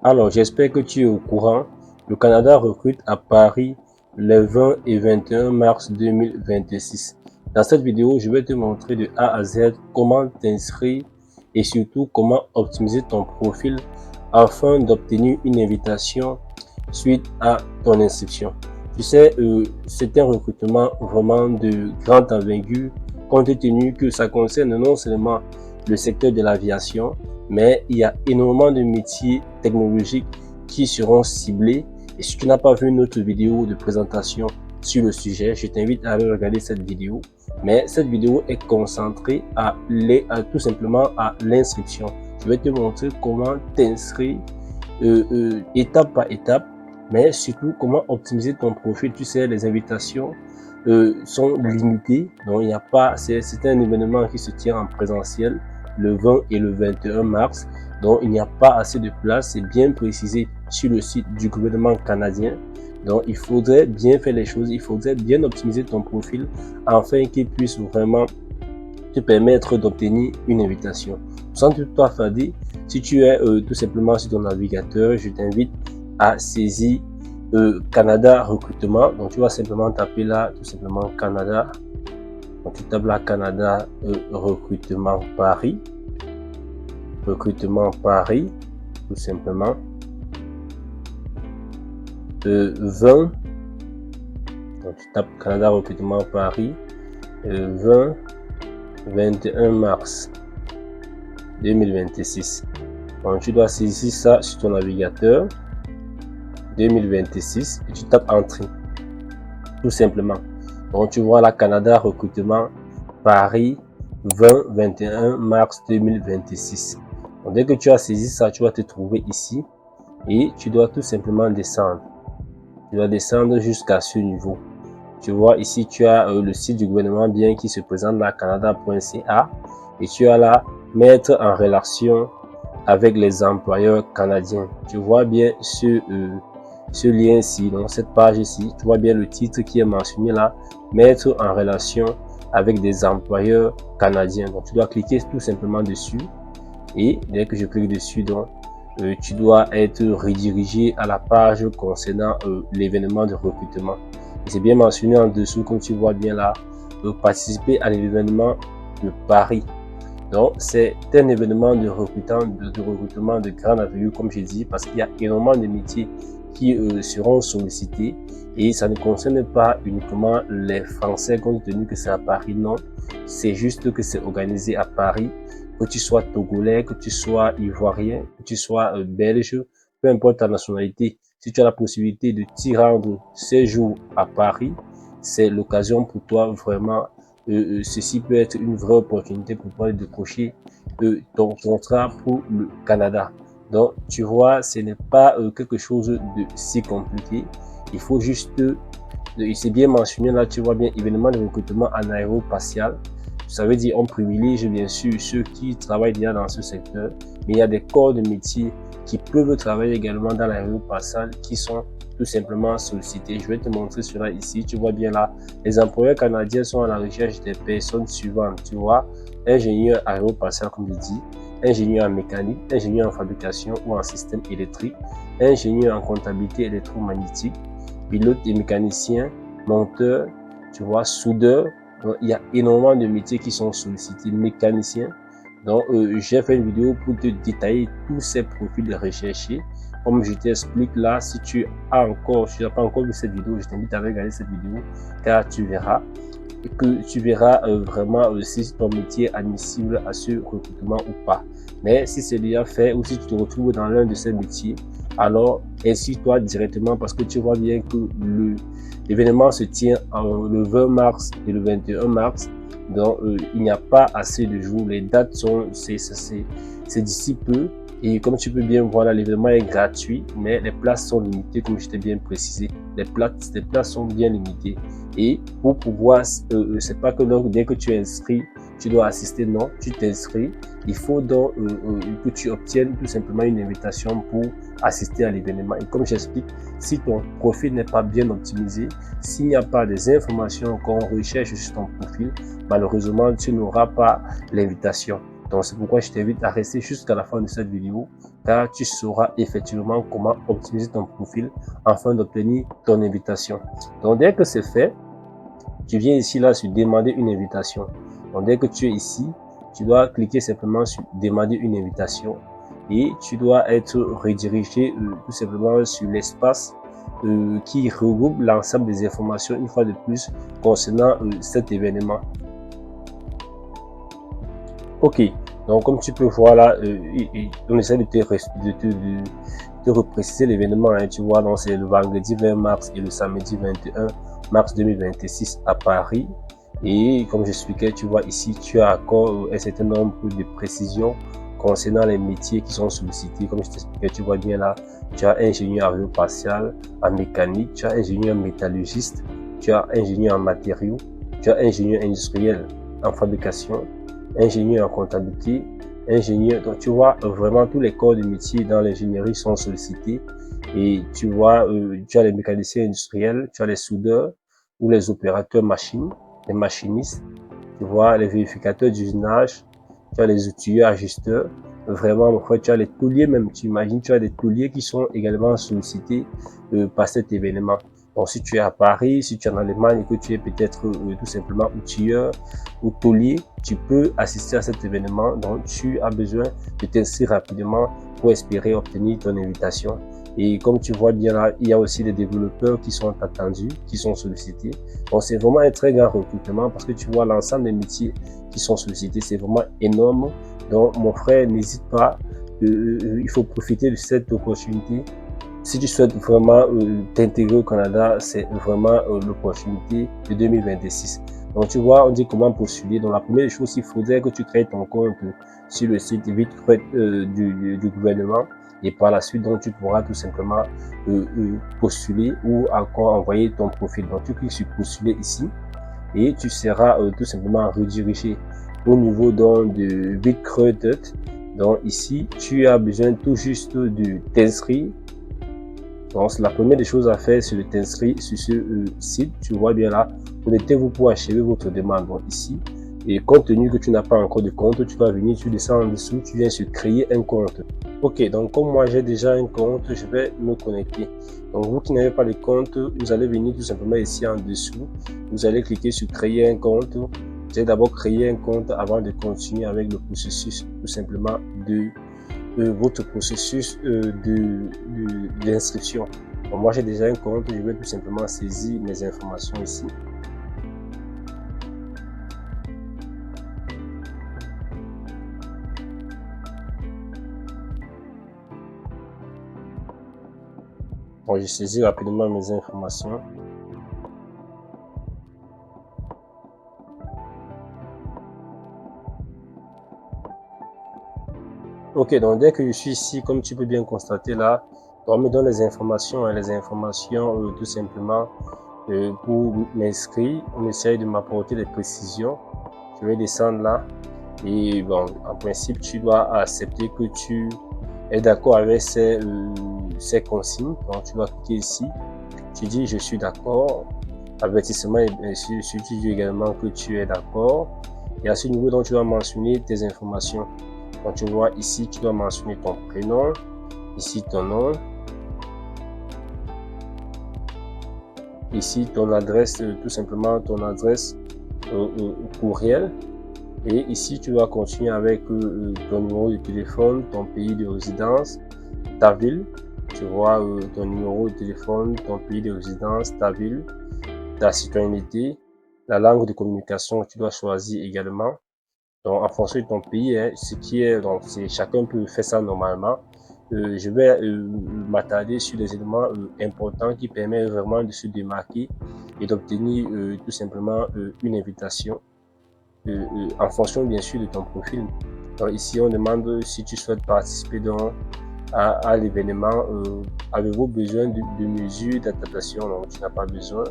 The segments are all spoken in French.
Alors, j'espère que tu es au courant. Le Canada recrute à Paris les 20 et 21 mars 2026. Dans cette vidéo, je vais te montrer de A à Z comment t'inscrire et surtout comment optimiser ton profil afin d'obtenir une invitation suite à ton inscription. Tu sais, c'est un recrutement vraiment de grande envergure compte tenu que ça concerne non seulement le secteur de l'aviation, mais il y a énormément de métiers technologiques qui seront ciblés. Et si tu n'as pas vu notre vidéo de présentation sur le sujet, je t'invite à aller regarder cette vidéo. Mais cette vidéo est concentrée tout simplement à l'inscription. Je vais te montrer comment t'inscrire étape par étape, mais surtout comment optimiser ton profil. Tu sais, les invitations sont limitées, donc il n'y a pas, c'est un événement qui se tient en présentiel le 20 et le 21 mars, donc il n'y a pas assez de place, c'est bien précisé sur le site du gouvernement canadien. Donc il faudrait bien faire les choses, il faudrait bien optimiser ton profil afin qu'il puisse vraiment te permettre d'obtenir une invitation. Sans toutefois Fadi, si tu es tout simplement sur ton navigateur, je t'invite à saisir Canada recrutement. Donc tu vas simplement taper là tout simplement Canada. Donc tu tapes là Canada recrutement Paris. Recrutement Paris, tout simplement. 20. Donc tu tapes Canada recrutement Paris. 20. 21 mars 2026. Donc, tu dois saisir ça sur ton navigateur 2026 et tu tapes Entrée. Tout simplement. Donc, tu vois là Canada recrutement Paris 20-21 mars 2026. Donc, dès que tu as saisi ça, tu vas te trouver ici et tu dois tout simplement descendre. Tu dois descendre jusqu'à ce niveau. Tu vois ici, tu as le site du gouvernement bien qui se présente là, canada.ca, et tu as là mettre en relation avec les employeurs canadiens. Tu vois bien ce lien ici, donc cette page ici, tu vois bien le titre qui est mentionné là, mettre en relation avec des employeurs canadiens. Donc tu dois cliquer tout simplement dessus et dès que je clique dessus, donc tu dois être redirigé à la page concernant l'événement de recrutement. C'est bien mentionné en dessous, comme tu vois bien là, participer à l'événement de Paris. Donc, c'est un événement de recrutement de grande envergure, comme j'ai dit, parce qu'il y a énormément de métiers qui seront sollicités et ça ne concerne pas uniquement les Français, compte tenu que c'est à Paris, non. C'est juste que c'est organisé à Paris, que tu sois togolais, que tu sois ivoirien, que tu sois belge, peu importe ta nationalité. Si tu as la possibilité de t'y rendre ces jours à Paris, c'est l'occasion pour toi vraiment. Ceci peut être une vraie opportunité pour toi de décrocher ton contrat pour le Canada. Donc, tu vois, ce n'est pas quelque chose de si compliqué. Il faut juste, c'est bien mentionné là, tu vois bien, événement de recrutement en aérospatial. Ça veut dire on privilégie bien sûr ceux qui travaillent déjà dans ce secteur, mais il y a des corps de métier qui peuvent travailler également dans l'aérospatial qui sont tout simplement sollicités. Je vais te montrer cela ici. Tu vois bien là, les employeurs canadiens sont à la recherche des personnes suivantes. Tu vois, ingénieur aérospatial comme je dis, ingénieur en mécanique, ingénieur en fabrication ou en système électrique, ingénieur en comptabilité électromagnétique, pilote et mécanicien, monteur, tu vois, soudeur. Donc, il y a énormément de métiers qui sont sollicités, mécaniciens. Donc, j'ai fait une vidéo pour te détailler tous ces profils recherchés. Comme je t'explique là, si tu n'as pas encore vu cette vidéo, je t'invite à regarder cette vidéo car tu verras vraiment si ton métier est admissible à ce recrutement ou pas. Mais si c'est déjà fait ou si tu te retrouves dans l'un de ces métiers, alors inscris-toi directement parce que tu vois bien que l'événement se tient le 20 mars et le 21 mars. Donc, il n'y a pas assez de jours. Les dates c'est d'ici peu. Et comme tu peux bien voir là, l'événement est gratuit, mais les places sont limitées, comme je t'ai bien précisé. Les places sont bien limitées. Et pour pouvoir, c'est pas que donc, dès que tu es inscrit, tu dois assister, non, tu t'inscris. Il faut donc que tu obtiennes tout simplement une invitation pour assister à l'événement. Et comme j'explique, si ton profil n'est pas bien optimisé, s'il n'y a pas des informations qu'on recherche sur ton profil, malheureusement, tu n'auras pas l'invitation. Donc, c'est pourquoi je t'invite à rester jusqu'à la fin de cette vidéo car tu sauras effectivement comment optimiser ton profil afin d'obtenir ton invitation. Donc, dès que c'est fait, tu viens ici là sur demander une invitation. Donc, dès que tu es ici, tu dois cliquer simplement sur demander une invitation et tu dois être redirigé tout simplement sur l'espace qui regroupe l'ensemble des informations une fois de plus concernant cet événement. Ok, donc comme tu peux voir là, on essaie de te repréciser l'événement, hein, tu vois, donc c'est le vendredi 20 mars et le samedi 21 mars 2026 à Paris. Et comme j'expliquais, tu vois ici, tu as encore un certain nombre de précisions concernant les métiers qui sont sollicités. Comme je t'expliquais, tu vois bien là, tu as ingénieur aérospatial en mécanique, tu as ingénieur métallurgiste, tu as ingénieur en matériaux, tu as ingénieur industriel en fabrication, ingénieur en comptabilité, ingénieur. Donc tu vois vraiment tous les corps de métier dans l'ingénierie sont sollicités. Et tu vois, tu as les mécaniciens industriels, tu as les soudeurs ou les opérateurs machines, les machinistes, tu vois, les vérificateurs d'usinage, tu as les outilleurs, ajusteurs. Vraiment, en fait, tu as les tauliers même, tu imagines, tu as des tauliers qui sont également sollicités par cet événement. Donc, si tu es à Paris, si tu es en Allemagne et que tu es peut-être tout simplement outilleur ou taulier, tu peux assister à cet événement. Donc, tu as besoin de t'inscrire rapidement pour espérer obtenir ton invitation. Et comme tu vois bien là, il y a aussi des développeurs qui sont attendus, qui sont sollicités. Donc, c'est vraiment un très grand recrutement parce que tu vois l'ensemble des métiers qui sont sollicités, c'est vraiment énorme. Donc, mon frère, n'hésite pas, il faut profiter de cette opportunité. Si tu souhaites vraiment t'intégrer au Canada, c'est vraiment l'opportunité de 2026. Donc, tu vois, on dit comment postuler. Donc, la première chose, il faudrait que tu crées ton compte sur le site ViteCreux du gouvernement. Et par la suite, donc, tu pourras tout simplement postuler ou encore envoyer ton profil. Donc, tu cliques sur postuler ici et tu seras tout simplement redirigé au niveau donc, de ViteCreux. Donc, ici, tu as besoin tout juste de t'inscrire. Donc, la première des choses à faire, c'est de t'inscrire sur ce site. Tu vois bien là, connectez-vous pour achever votre demande. Donc, ici, et compte tenu que tu n'as pas encore de compte, tu vas venir, tu descends en dessous, tu viens sur créer un compte. Ok, donc comme moi j'ai déjà un compte, je vais me connecter. Donc, vous qui n'avez pas de compte, vous allez venir tout simplement ici en dessous. Vous allez cliquer sur créer un compte. Vous allez d'abord créer un compte avant de continuer avec le processus tout simplement de votre processus d'inscription. Bon, moi j'ai déjà un compte, je vais tout simplement saisir mes informations ici. Bon, je saisis rapidement mes informations. Ok, donc dès que je suis ici, comme tu peux bien constater là, on me donne les informations, tout simplement pour m'inscrire. On essaye de m'apporter des précisions. Je vais descendre là et bon, en principe, tu dois accepter que tu es d'accord avec ces consignes. Donc, tu vas cliquer ici. Tu dis je suis d'accord. Avertissement, et bien sûr, tu dis également que tu es d'accord. Et à ce niveau, donc, tu dois mentionner tes informations. Donc, tu vois ici, tu dois mentionner ton prénom, ici ton nom, ici ton adresse, tout simplement ton adresse courriel. Et ici, tu vas continuer avec ton numéro de téléphone, ton pays de résidence, ta ville. Tu vois ton numéro de téléphone, ton pays de résidence, ta ville, ta citoyenneté, la langue de communication que tu dois choisir également. Donc, en fonction de ton pays, hein, ce qui est, donc, chacun peut faire ça normalement. Je vais m'attarder sur les éléments importants qui permettent vraiment de se démarquer et d'obtenir tout simplement une invitation en fonction bien sûr de ton profil. Donc, ici, on demande si tu souhaites participer à l'événement. Avez-vous besoin de mesures d'adaptation? Donc, tu n'as pas besoin.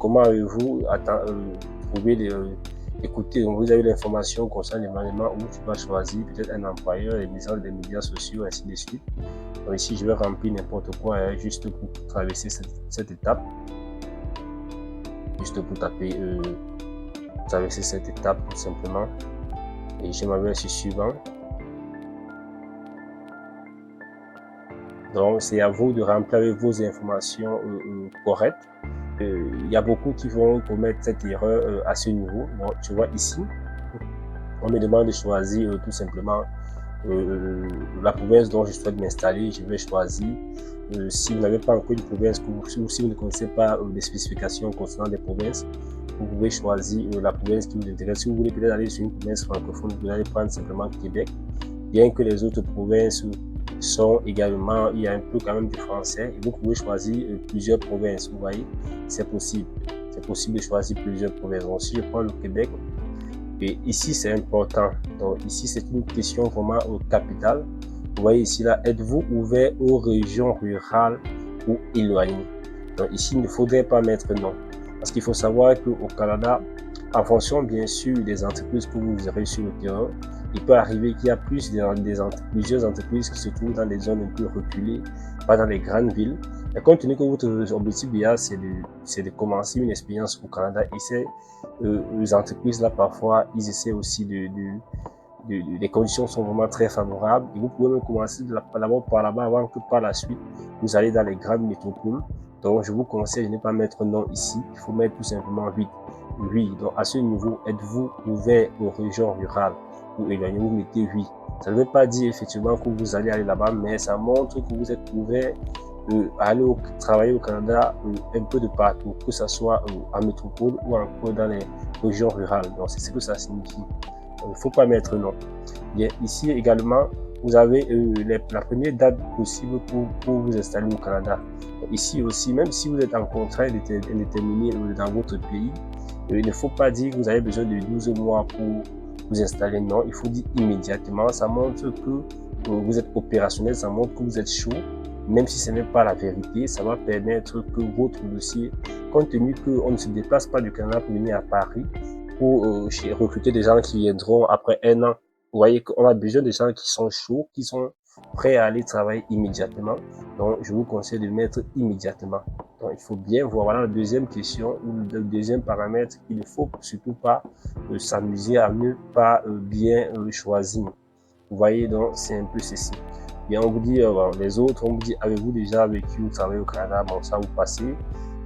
Comment avez-vous trouvé écoutez, vous avez l'information concernant l'événement où tu vas choisir peut-être un employeur, les messages des médias sociaux, ainsi de suite. Donc ici, je vais remplir n'importe quoi hein, juste pour traverser cette étape. Juste pour taper, traverser cette étape tout simplement. Et je m'avais sur suivant. Donc, c'est à vous de remplir avec vos informations correctes. Il y a beaucoup qui vont commettre cette erreur à ce niveau. Donc, tu vois ici, on me demande de choisir tout simplement la province dont je souhaite m'installer. Je vais choisir. Si vous n'avez pas encore une province, ou si vous ne connaissez pas les spécifications concernant des provinces, vous pouvez choisir la province qui vous intéresse. Si vous voulez peut-être aller sur une province francophone, vous allez prendre simplement Québec. Bien que les autres provinces sont également, il y a un peu quand même du français, et vous pouvez choisir plusieurs provinces. Vous voyez, c'est possible. C'est possible de choisir plusieurs provinces. Donc, si je prends le Québec, et ici c'est important. Donc, ici c'est une question vraiment au capital. Vous voyez ici là, êtes-vous ouvert aux régions rurales ou éloignées? Donc, ici, il ne faudrait pas mettre non. Parce qu'il faut savoir qu'au Canada, en fonction bien sûr des entreprises que vous aurez sur le terrain, il peut arriver qu'il y a plusieurs entreprises qui se trouvent dans des zones un peu reculées, pas dans les grandes villes. Et compte tenu que votre objectif c'est de commencer une expérience au Canada, et ces entreprises-là, parfois, ils essaient aussi les conditions sont vraiment très favorables et vous pouvez même commencer d'abord par là-bas avant que par la suite, vous allez dans les grandes métropoles. Donc, je vous conseille de ne pas mettre non ici. Il faut mettre tout simplement oui. Oui. Donc, à ce niveau, êtes-vous ouvert aux régions rurales ou éloignées? Vous mettez oui. Ça ne veut pas dire effectivement que vous allez aller là-bas, mais ça montre que vous êtes ouvert à aller travailler au Canada un peu de partout, que ce soit en métropole ou encore dans les régions rurales. Donc, c'est ce que ça signifie. Il ne faut pas mettre non. Bien, ici également, vous avez la première date possible pour vous installer au Canada. Ici aussi, même si vous êtes en contrat indéterminé dans votre pays, il ne faut pas dire que vous avez besoin de 12 mois pour vous installer. Non, il faut dire immédiatement. Ça montre que vous êtes opérationnel, ça montre que vous êtes chaud. Même si ce n'est pas la vérité, ça va permettre que votre dossier, compte tenu qu'on ne se déplace pas du Canada pour venir à Paris, pour recruter des gens qui viendront après un an. Vous voyez qu'on a besoin de gens qui sont chauds, qui sont prêts à aller travailler immédiatement. Donc, je vous conseille de le mettre immédiatement. Donc, il faut bien voir. Voilà la deuxième question, ou le deuxième paramètre. Il ne faut surtout pas s'amuser à ne pas bien choisir. Vous voyez, donc, c'est un peu ceci. Bien, on vous dit, les autres, on vous dit, avez-vous déjà vécu ou travaillé au Canada? Bon, ça vous passez.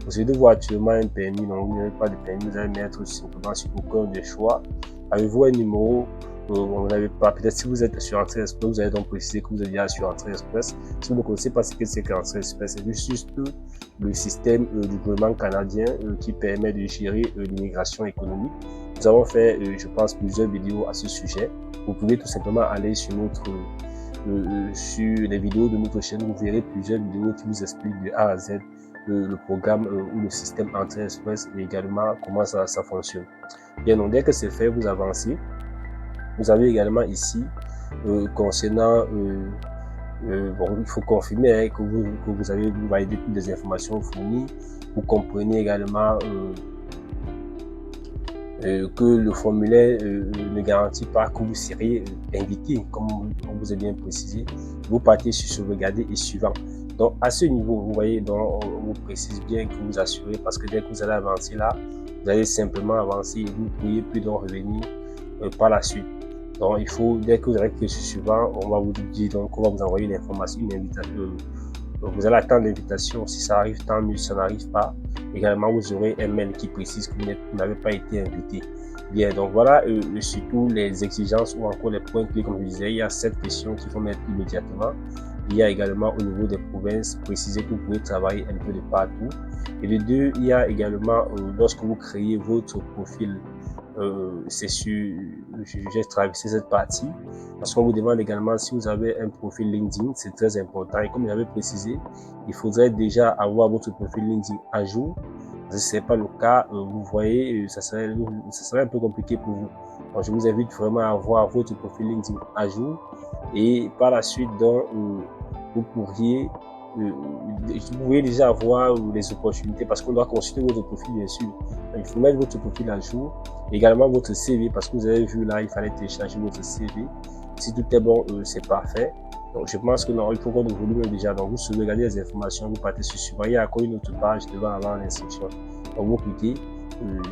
Vous avez actuellement un permis, donc vous n'avez pas de permis, vous allez mettre simplement sur aucun des choix. Avez-vous un numéro? Vous n'avez pas. Peut-être si vous êtes sur Entrée Express, vous allez donc préciser que vous êtes déjà sur Entrée Express. Si vous ne connaissez pas ce que c'est qu'Entrée Express, c'est juste le système du gouvernement canadien qui permet de gérer l'immigration économique. Nous avons fait, je pense, plusieurs vidéos à ce sujet. Vous pouvez tout simplement aller sur sur les vidéos de notre chaîne, vous verrez plusieurs vidéos qui vous expliquent de A à Z le programme ou le système Entrée Express et également comment ça fonctionne. Bien, donc dès que c'est fait, vous avancez. Vous avez également ici, concernant, bon, il faut confirmer que vous avez validé toutes les informations fournies. Vous comprenez également que le formulaire ne garantit pas que vous serez invité, comme on vous a bien précisé. Vous partez sur sauvegarder et suivant. Donc, à ce niveau, vous voyez, donc, on vous précise bien que vous assurez, parce que dès que vous allez avancer là, vous allez simplement avancer et vous ne pourriez plus donc revenir par la suite. Donc, il faut, dès que vous allez cliquer sur suivant, on va vous dire, donc, on va vous envoyer une information, une invitation. Donc, vous allez attendre l'invitation. Si ça arrive, tant mieux. Si ça n'arrive pas, également, vous aurez un mail qui précise que vous n'avez pas été invité. Bien, donc voilà, surtout les exigences ou encore les points clés, comme je disais, il y a 7 questions qu'il faut mettre immédiatement. Il y a également au niveau des provinces, préciser que vous pouvez travailler un peu de partout. Et le 2, il y a également, lorsque vous créez votre profil, c'est sur, j'ai traversé cette partie, parce qu'on vous demande également si vous avez un profil LinkedIn, c'est très important. Et comme j'avais précisé, il faudrait déjà avoir votre profil LinkedIn à jour. Si ce n'est pas le cas, vous voyez, ça serait un peu compliqué pour vous. Donc, je vous invite vraiment à avoir votre profil LinkedIn à jour. Et par la suite, donc, vous pourriez déjà avoir les opportunités parce qu'on doit consulter votre profil, bien sûr. Il faut mettre votre profil à jour. Également votre CV, parce que vous avez vu là, il fallait télécharger votre CV. Si tout est bon, c'est parfait. Donc, je pense que non, il faut qu'on de volume déjà. Donc, vous sauvegardez les informations, vous partez sur suivant. Il y a encore une autre page devant avant l'inscription. Donc, vous cliquez.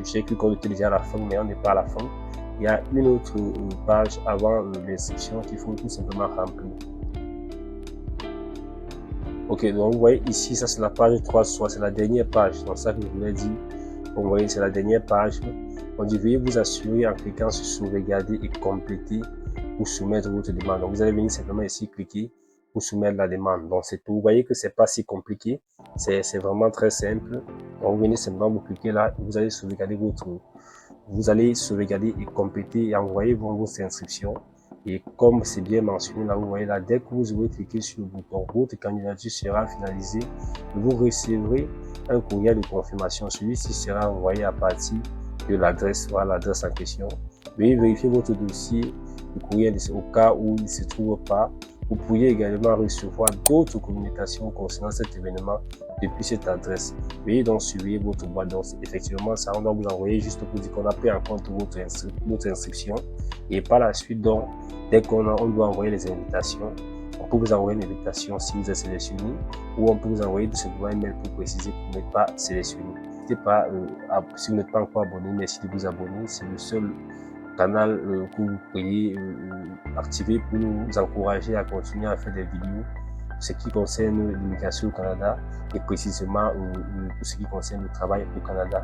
J'ai cru qu'on était déjà à la fin, mais on n'est pas à la fin. Il y a une autre page avant l'inscription qu'il faut tout simplement remplir. Ok, donc vous voyez ici, ça c'est la page 3, soit c'est la dernière page. Donc ça que je voulais dire. Vous voyez, c'est la dernière page. On dit veuillez vous assurer en cliquant sur sauvegarder et compléter pour soumettre votre demande. Donc vous allez venir simplement ici cliquer pour soumettre la demande. Donc c'est tout. Vous voyez que c'est pas si compliqué. C'est vraiment très simple. Donc vous venez simplement vous cliquer là, vous allez sauvegarder et compléter et envoyer vos inscriptions. Et comme c'est bien mentionné là, vous voyez là, dès que vous aurez cliqué sur le bouton, votre candidature sera finalisée. Vous recevrez un courrier de confirmation. Celui-ci sera envoyé à partir de l'adresse, voilà l'adresse en question. Veuillez vérifier votre dossier, le courrier au cas où il ne se trouve pas. Vous pourriez également recevoir d'autres communications concernant cet événement depuis cette adresse. Veuillez donc surveiller votre boîte. Donc, effectivement, ça on doit vous envoyer juste pour dire qu'on a pris en compte votre inscription. Et par la suite, donc, dès qu'on doit envoyer les invitations, on peut vous envoyer une invitation si vous êtes sélectionné, ou on peut vous envoyer tout simplement un mail pour préciser que vous n'êtes pas sélectionné. N'hésitez pas, si vous n'êtes pas encore abonné, merci de vous abonner. C'est le seul canal que vous pourriez activer pour nous encourager à continuer à faire des vidéos pour ce qui concerne l'immigration au Canada et précisément pour ce qui concerne le travail au Canada.